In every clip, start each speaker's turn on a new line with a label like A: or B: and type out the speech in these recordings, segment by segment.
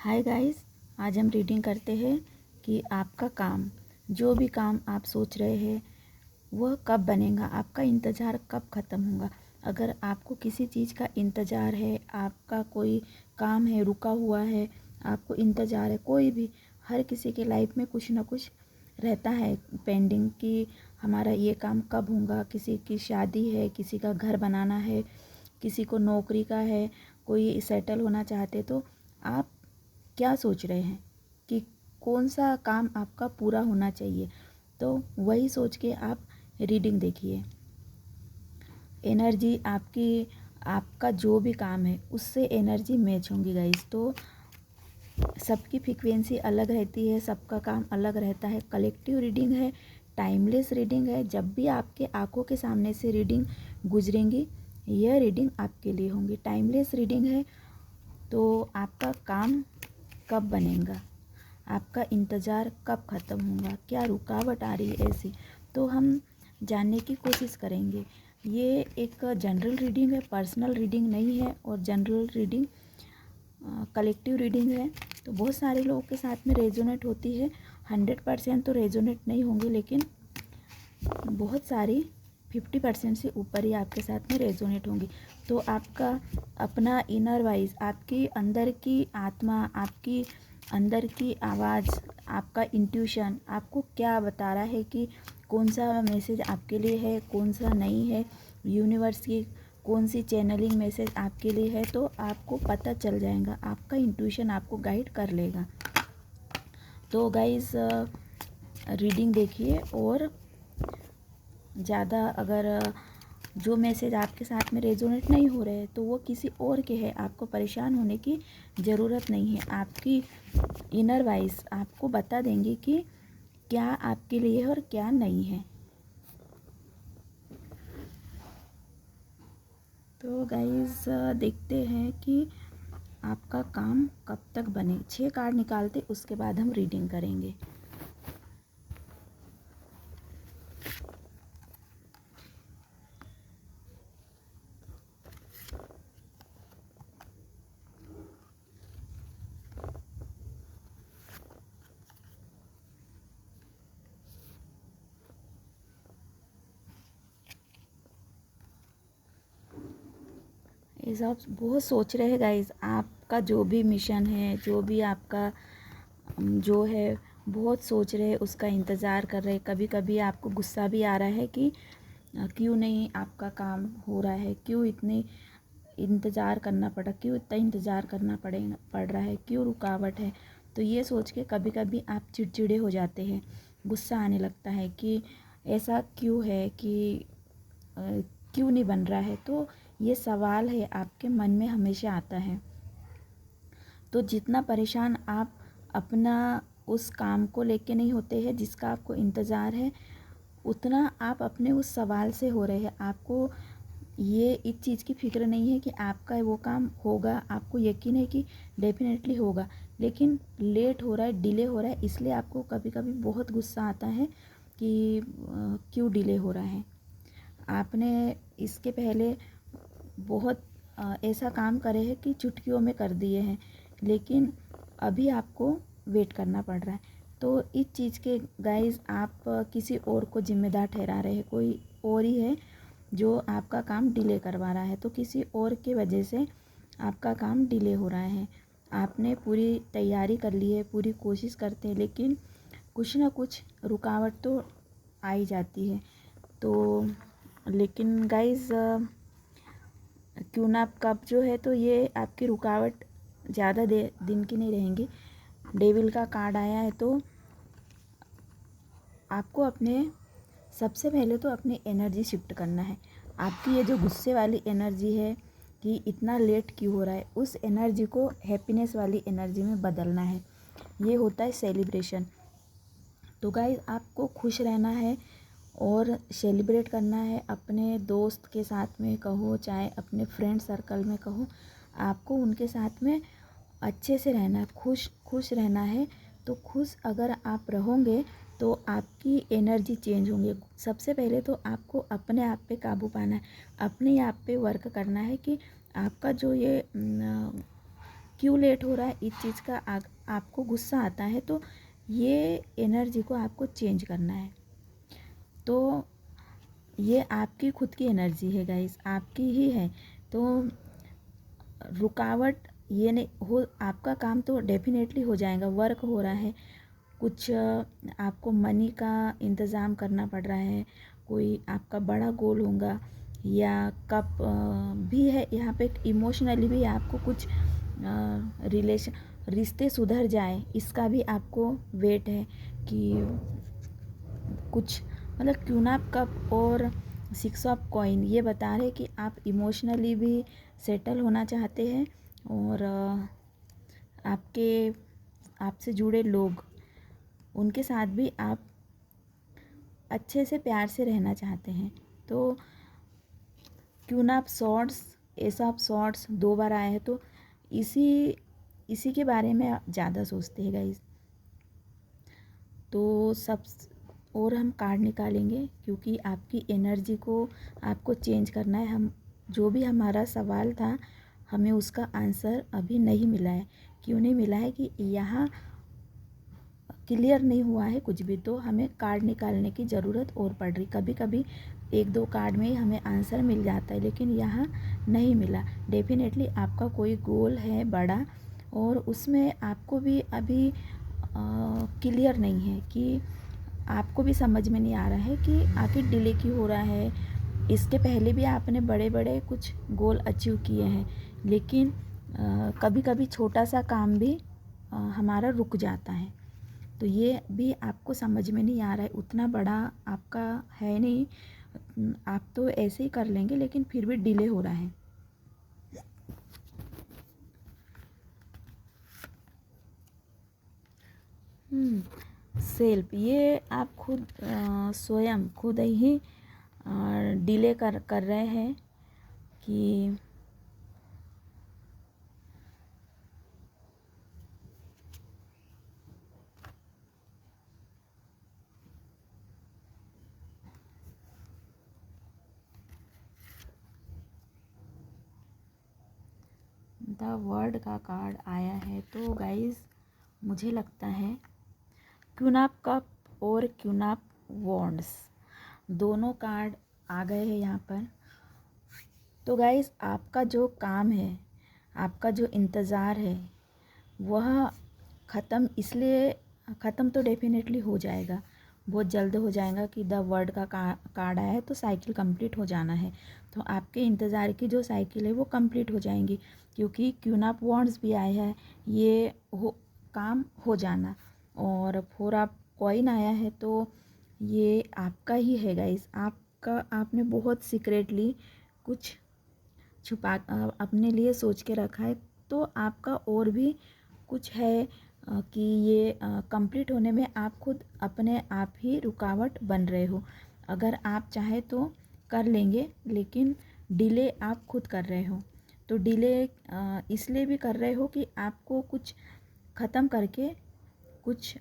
A: Hi guys, आज हम reading करते हैं कि आपका काम, जो भी काम आप सोच रहे हैं वह कब बनेगा, आपका इंतज़ार कब ख़त्म होगा। अगर आपको किसी चीज़ का इंतज़ार है, आपका कोई काम है रुका हुआ है, आपको इंतज़ार है, कोई भी, हर किसी के लाइफ में कुछ ना कुछ रहता है पेंडिंग कि हमारा ये काम कब होगा। किसी की शादी है, किसी का घर बनाना है, किसी को नौकरी का है, कोई सेटल होना चाहते। तो आप क्या सोच रहे हैं कि कौन सा काम आपका पूरा होना चाहिए, तो वही सोच के आप रीडिंग देखिए। एनर्जी आपकी, आपका जो भी काम है उससे एनर्जी मैच होंगी गाइस। तो सबकी फ्रीक्वेंसी अलग रहती है, सबका काम अलग रहता है। कलेक्टिव रीडिंग है, टाइमलेस रीडिंग है। जब भी आपके आंखों के सामने से रीडिंग गुजरेंगी, यह रीडिंग आपके लिए होंगी। टाइमलेस रीडिंग है तो आपका काम कब बनेगा, आपका इंतज़ार कब ख़त्म होगा, क्या रुकावट आ रही है ऐसी, तो हम जानने की कोशिश करेंगे। ये एक जनरल रीडिंग है, पर्सनल रीडिंग नहीं है। और जनरल रीडिंग कलेक्टिव रीडिंग है तो बहुत सारे लोगों के साथ में रेजोनेट होती है। 100% तो रेजोनेट नहीं होंगे, लेकिन बहुत सारी 50% से ऊपर ही आपके साथ में रेजोनेट होंगी। तो आपका अपना इनर वॉइस, आपकी अंदर की आत्मा, आपकी अंदर की आवाज़, आपका इंट्यूशन आपको क्या बता रहा है कि कौन सा मैसेज आपके लिए है, कौन सा नहीं है। यूनिवर्स की कौन सी चैनलिंग मैसेज आपके लिए है, तो आपको पता चल जाएगा। आपका इंट्यूशन आपको गाइड कर लेगा। तो गाइस, रीडिंग देखिए। और ज़्यादा अगर जो मैसेज आपके साथ में रेजोनेट नहीं हो रहे तो वो किसी और के हैं, आपको परेशान होने की ज़रूरत नहीं है। आपकी इनर वॉइस आपको बता देंगी कि क्या आपके लिए है और क्या नहीं है। तो गाइस, देखते हैं कि आपका काम कब तक बने। 6 कार्ड निकालते, उसके बाद हम रीडिंग करेंगे। ये सब बहुत सोच रहे हैं गाइस, आपका जो भी मिशन है, जो भी आपका जो है, बहुत सोच रहे हैं, उसका इंतज़ार कर रहे हैं। कभी कभी आपको गुस्सा भी आ रहा है कि क्यों नहीं आपका काम हो रहा है, क्यों इतने इंतज़ार करना पड़ा, क्यों इतना इंतज़ार करना पड़ रहा है, क्यों रुकावट है। तो ये सोच के कभी कभी आप चिड़चिड़े हो जाते हैं, गुस्सा आने लगता है कि ऐसा क्यों है, कि क्यों नहीं बन रहा है। तो ये सवाल है आपके मन में हमेशा आता है। तो जितना परेशान आप अपना उस काम को लेके नहीं होते हैं जिसका आपको इंतज़ार है, उतना आप अपने उस सवाल से हो रहे हैं। आपको ये इस चीज़ की फ़िक्र नहीं है कि आपका वो काम होगा, आपको यकीन है कि डेफिनेटली होगा, लेकिन लेट हो रहा है, डिले हो रहा है, इसलिए आपको कभी कभी बहुत गुस्सा आता है कि क्यों डिले हो रहा है। आपने इसके पहले बहुत ऐसा काम करे हैं कि चुटकियों में कर दिए हैं, लेकिन अभी आपको वेट करना पड़ रहा है। तो इस चीज़ के गाइस, आप किसी और को जिम्मेदार ठहरा रहे हैं, कोई और ही है जो आपका काम डिले करवा रहा है। तो किसी और के वजह से आपका काम डिले हो रहा है। आपने पूरी तैयारी कर ली है, पूरी कोशिश करते हैं, लेकिन कुछ ना कुछ रुकावट तो आ ही जाती है। तो लेकिन गाइस, क्यों ना कब जो है, तो ये आपकी रुकावट ज़्यादा दिन की नहीं रहेंगी। डेविल का कार्ड आया है, तो आपको अपने, सबसे पहले तो अपनी एनर्जी शिफ्ट करना है। आपकी ये जो गुस्से वाली एनर्जी है कि इतना लेट क्यों हो रहा है, उस एनर्जी को हैप्पीनेस वाली एनर्जी में बदलना है। ये होता है सेलिब्रेशन। तो गाइस, आपको खुश रहना है और सेलिब्रेट करना है। अपने दोस्त के साथ में कहो, चाहे अपने फ्रेंड सर्कल में कहो, आपको उनके साथ में अच्छे से रहना है, खुश खुश रहना है। तो खुश अगर आप रहोगे तो आपकी एनर्जी चेंज होंगी। सबसे पहले तो आपको अपने आप पे काबू पाना है, अपने आप पे वर्क करना है कि आपका जो ये क्यों लेट हो रहा है, इस चीज़ का आपको गुस्सा आता है, तो ये एनर्जी को आपको चेंज करना है। तो ये आपकी खुद की एनर्जी है गाइस, आपकी ही है। तो रुकावट ये नहीं हो, आपका काम तो डेफिनेटली हो जाएगा, वर्क हो रहा है, कुछ आपको मनी का इंतज़ाम करना पड़ रहा है, कोई आपका बड़ा गोल होगा, या कप भी है यहाँ पे, इमोशनली भी आपको कुछ रिश्ते सुधर जाए, इसका भी आपको वेट है कि कुछ, मतलब क्यों ना कप और 6 ऑफ कॉइन ये बता रहे कि आप इमोशनली भी सेटल होना चाहते हैं, और आपके आपसे जुड़े लोग, उनके साथ भी आप अच्छे से प्यार से रहना चाहते हैं। तो क्यों ना आप शॉर्ट्स, एस ऑफ शॉर्ट्स 2 बार आए हैं, तो इसी के बारे में आप ज़्यादा सोचते हैं गाइस। तो सब और हम कार्ड निकालेंगे, क्योंकि आपकी एनर्जी को आपको चेंज करना है। हम जो भी हमारा सवाल था, हमें उसका आंसर अभी नहीं मिला है। क्यों नहीं मिला है कि यहाँ क्लियर नहीं हुआ है कुछ भी, तो हमें कार्ड निकालने की ज़रूरत और पड़ रही। कभी कभी 1-2 कार्ड में ही हमें आंसर मिल जाता है, लेकिन यहाँ नहीं मिला। डेफिनेटली आपका कोई गोल है बड़ा, और उसमें आपको भी अभी क्लियर नहीं है, कि आपको भी समझ में नहीं आ रहा है कि आखिर डिले क्यों हो रहा है। इसके पहले भी आपने बड़े बड़े कुछ गोल अचीव किए हैं, लेकिन कभी कभी छोटा सा काम भी हमारा रुक जाता है। तो ये भी आपको समझ में नहीं आ रहा है, उतना बड़ा आपका है नहीं, आप तो ऐसे ही कर लेंगे, लेकिन फिर भी डिले हो रहा है। सेल्फ, ये आप खुद स्वयं खुद ही डिले कर रहे हैं कि द वर्ल्ड का कार्ड आया है। तो गाइस मुझे लगता है क्वीन ऑफ कप और क्वीन ऑफ वॉन्ड्स दोनों कार्ड आ गए हैं यहाँ पर। तो गाइस आपका जो काम है, आपका जो इंतज़ार है, वह ख़त्म, इसलिए ख़त्म तो डेफिनेटली हो जाएगा, बहुत जल्द हो जाएगा कि द वर्ल्ड का कार्ड आया है, तो साइकिल कंप्लीट हो जाना है। तो आपके इंतज़ार की जो साइकिल है वो कंप्लीट हो जाएंगी, क्योंकि क्वीन ऑफ वॉन्ड्स भी आया है, ये काम हो जाना। और 4 ऑफ कॉइन आया है, तो ये आपका ही है गाइस, आपका, आपने बहुत सीक्रेटली कुछ छुपा अपने लिए सोच के रखा है। तो आपका और भी कुछ है कि ये कंप्लीट होने में आप खुद अपने आप ही रुकावट बन रहे हो। अगर आप चाहे तो कर लेंगे, लेकिन डिले आप खुद कर रहे हो। तो डिले इसलिए भी कर रहे हो कि आपको कुछ ख़त्म करके कुछ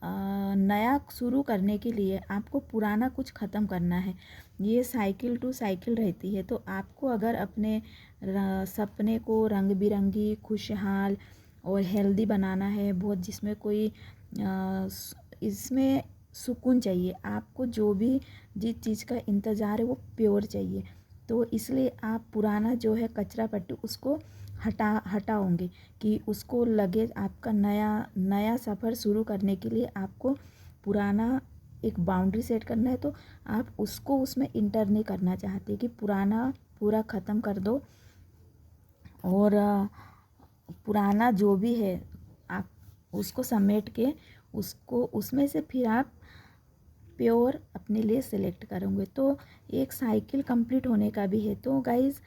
A: नया शुरू करने के लिए आपको पुराना कुछ ख़त्म करना है। ये साइकिल टू साइकिल रहती है। तो आपको अगर अपने सपने को रंग बिरंगी, खुशहाल और हेल्दी बनाना है, बहुत जिसमें कोई इसमें सुकून चाहिए, आपको जो भी जिस चीज़ का इंतज़ार है वो प्योर चाहिए। तो इसलिए आप पुराना जो है कचरा पट्टी उसको हटाओगे, कि उसको लगे आपका नया सफ़र शुरू करने के लिए आपको पुराना एक बाउंड्री सेट करना है। तो आप उसको उसमें इंटर नहीं करना चाहते कि पुराना पूरा ख़त्म कर दो, और पुराना जो भी है आप उसको समेट के उसको उसमें से फिर आप प्योर अपने लिए सेलेक्ट करोगे। तो एक साइकिल कंप्लीट होने का भी है। तो गाइज़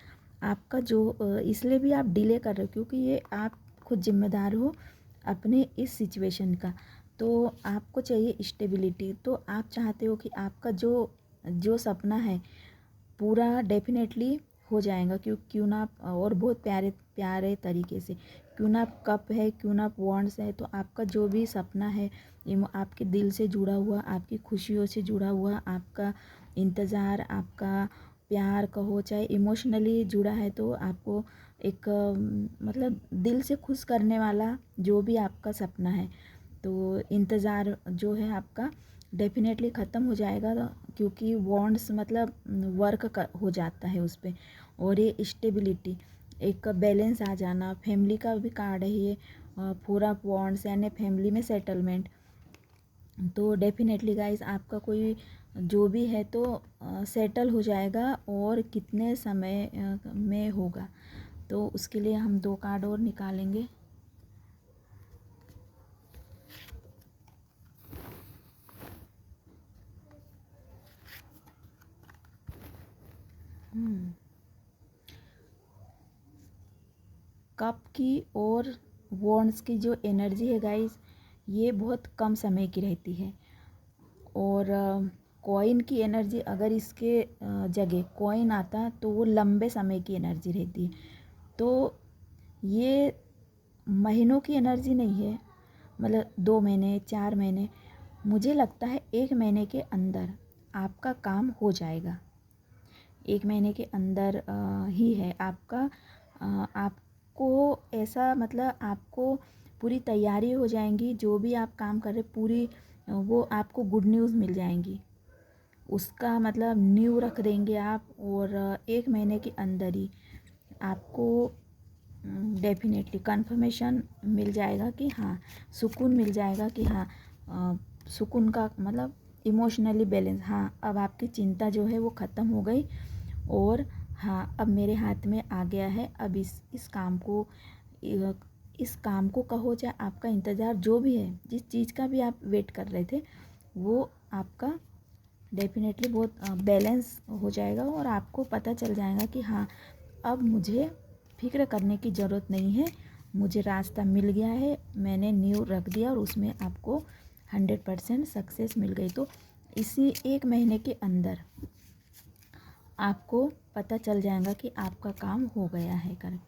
A: आपका जो इसलिए भी आप डिले कर रहे हो, क्योंकि ये आप खुद जिम्मेदार हो अपने इस सिचुएशन का। तो आपको चाहिए स्टेबिलिटी। तो आप चाहते हो कि आपका जो जो सपना है पूरा डेफिनेटली हो जाएगा, क्यों ना और बहुत प्यारे प्यारे तरीके से। क्यों ना कप है, क्यों ना वॉन्ड्स है, तो आपका जो भी सपना है, आपके दिल से जुड़ा हुआ, आपकी खुशियों से जुड़ा हुआ, आपका इंतज़ार, आपका प्यार कहो चाहे इमोशनली जुड़ा है तो आपको एक मतलब दिल से खुश करने वाला जो भी आपका सपना है तो इंतज़ार जो है आपका डेफिनेटली ख़त्म हो जाएगा क्योंकि बॉन्ड्स मतलब वर्क हो जाता है उस पर। और ये स्टेबिलिटी एक बैलेंस आ जाना, फैमिली का भी कार्ड है ये, पूरा बॉन्ड्स यानी फैमिली में सेटलमेंट। तो डेफिनेटली गाइस आपका कोई जो भी है तो सेटल हो जाएगा और कितने समय में होगा। तो उसके लिए हम 2 कार्ड और निकालेंगे। कप की और वॉन्ड्स की जो एनर्जी है गाइस ये बहुत कम समय की रहती है। और कॉइन की एनर्जी अगर इसके जगह कॉइन आता तो वो लंबे समय की एनर्जी रहती है। तो ये महीनों की एनर्जी नहीं है, मतलब 2 महीने 4 महीने, मुझे लगता है 1 महीने के अंदर आपका काम हो जाएगा। 1 महीने के अंदर ही है आपका। आपको ऐसा मतलब आपको पूरी तैयारी हो जाएंगी, जो भी आप काम कर रहे पूरी वो आपको गुड न्यूज़ मिल जाएंगी, उसका मतलब न्यू रख देंगे आप। और 1 महीने के अंदर ही आपको डेफिनेटली कंफर्मेशन मिल जाएगा कि हाँ, सुकून मिल जाएगा कि हाँ, सुकून का मतलब इमोशनली बैलेंस, हाँ अब आपकी चिंता जो है वो ख़त्म हो गई और हाँ अब मेरे हाथ में आ गया है। अब इस काम को कहो चाहे आपका इंतज़ार जो भी है, जिस चीज़ का भी आप वेट कर रहे थे वो आपका डेफिनेटली बहुत बैलेंस हो जाएगा और आपको पता चल जाएगा कि हाँ अब मुझे फिक्र करने की ज़रूरत नहीं है, मुझे रास्ता मिल गया है, मैंने न्यू रख दिया और उसमें आपको 100% सक्सेस मिल गई। तो इसी 1 महीने के अंदर आपको पता चल जाएगा कि आपका काम हो गया है कर।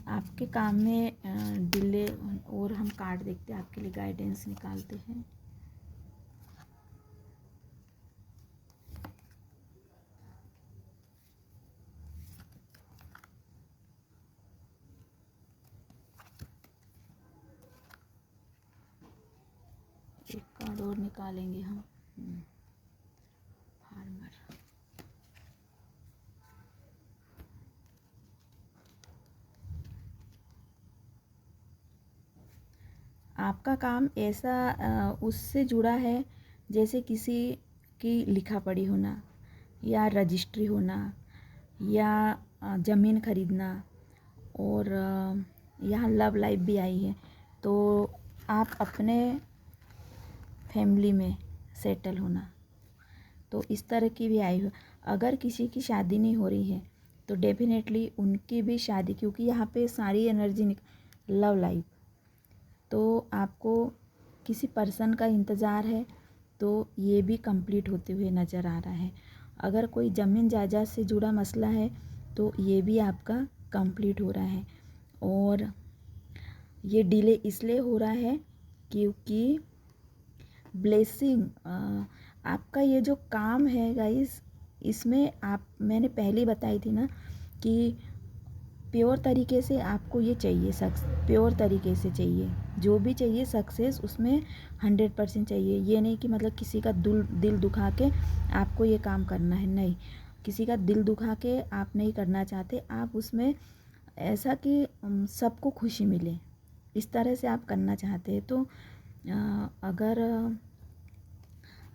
A: आपके काम में डिले और हम कार्ड देखते हैं, आपके लिए गाइडेंस निकालते हैं। एक कार्ड और निकालेंगे हम। फार्मर। आपका काम ऐसा उससे जुड़ा है जैसे किसी की लिखा पढ़ी होना या रजिस्ट्री होना या ज़मीन खरीदना। और यहाँ लव लाइफ भी आई है तो आप अपने फैमिली में सेटल होना, तो इस तरह की भी आई हो। अगर किसी की शादी नहीं हो रही है तो डेफिनेटली उनकी भी शादी, क्योंकि यहाँ पे सारी एनर्जी लव लाइफ, तो आपको किसी पर्सन का इंतज़ार है तो ये भी कंप्लीट होते हुए नज़र आ रहा है। अगर कोई ज़मीन जायदाद से जुड़ा मसला है तो ये भी आपका कंप्लीट हो रहा है। और ये डिले इसलिए हो रहा है क्योंकि ब्लेसिंग आपका ये जो काम है गाइस, इसमें आप मैंने पहले बताई थी ना कि प्योर तरीके से आपको ये चाहिए, प्योर तरीके से चाहिए, जो भी चाहिए सक्सेस उसमें 100% चाहिए। ये नहीं कि मतलब किसी का दिल दुखा के आपको ये काम करना है, नहीं, किसी का दिल दुखा के आप नहीं करना चाहते, आप उसमें ऐसा कि सबको खुशी मिले, इस तरह से आप करना चाहते हैं। तो अगर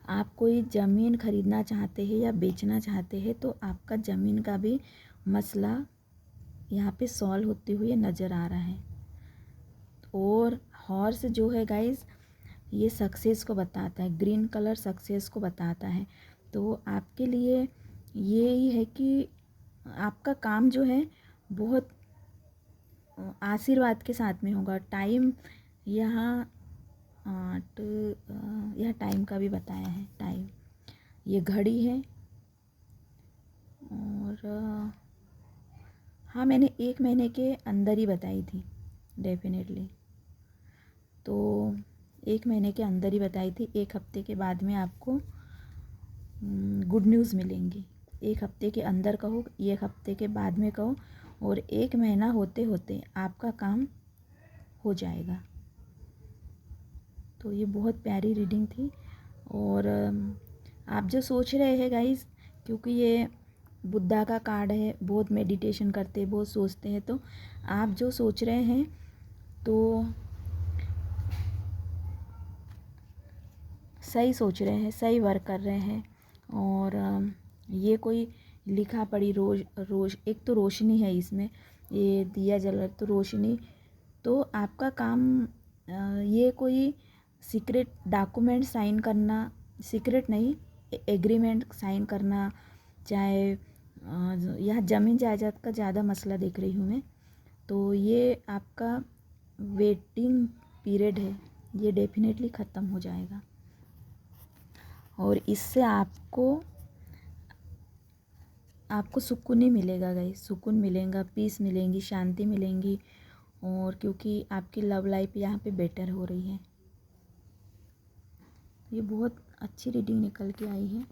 A: आप कोई ज़मीन खरीदना चाहते हैं या बेचना चाहते हैं तो आपका ज़मीन का भी मसला यहाँ पे सॉल्व होते हुए नज़र आ रहा है। और हॉर्स जो है गाइस ये सक्सेस को बताता है, ग्रीन कलर सक्सेस को बताता है। तो आपके लिए ये ही है कि आपका काम जो है बहुत आशीर्वाद के साथ में होगा। टाइम यहाँ 8 यह टाइम का भी बताया है, टाइम ये घड़ी है। और हाँ मैंने 1 महीने के अंदर ही बताई थी डेफिनेटली, तो 1 महीने के अंदर ही बताई थी, 1 हफ्ते के बाद में आपको गुड न्यूज़ मिलेंगी। 1 हफ्ते के अंदर कहो, 1 हफ्ते के बाद में कहो, और 1 महीना होते होते आपका काम हो जाएगा। तो ये बहुत प्यारी रीडिंग थी। और आप जो सोच रहे हैं गाइस, क्योंकि ये बुद्धा का कार्ड है, बहुत मेडिटेशन करते हैं, बहुत सोचते हैं, तो आप जो सोच रहे हैं तो सही सोच रहे हैं, सही वर्क कर रहे हैं। और ये कोई लिखा पढ़ी रोज एक तो रोशनी है इसमें, ये दिया जल रहा तो रोशनी, तो आपका काम ये कोई सीक्रेट डॉक्यूमेंट साइन करना, सीक्रेट नहीं, एग्रीमेंट साइन करना, चाहे यहाँ ज़मीन जायदाद का ज़्यादा मसला देख रही हूँ मैं, तो ये आपका वेटिंग पीरियड है, ये डेफिनेटली ख़त्म हो जाएगा। और इससे आपको सुकून ही मिलेगा गाइस, सुकून मिलेगा, पीस मिलेंगी, शांति मिलेंगी। और क्योंकि आपकी लव लाइफ यहाँ पे बेटर हो रही है। ये बहुत अच्छी रीडिंग निकल के आई है।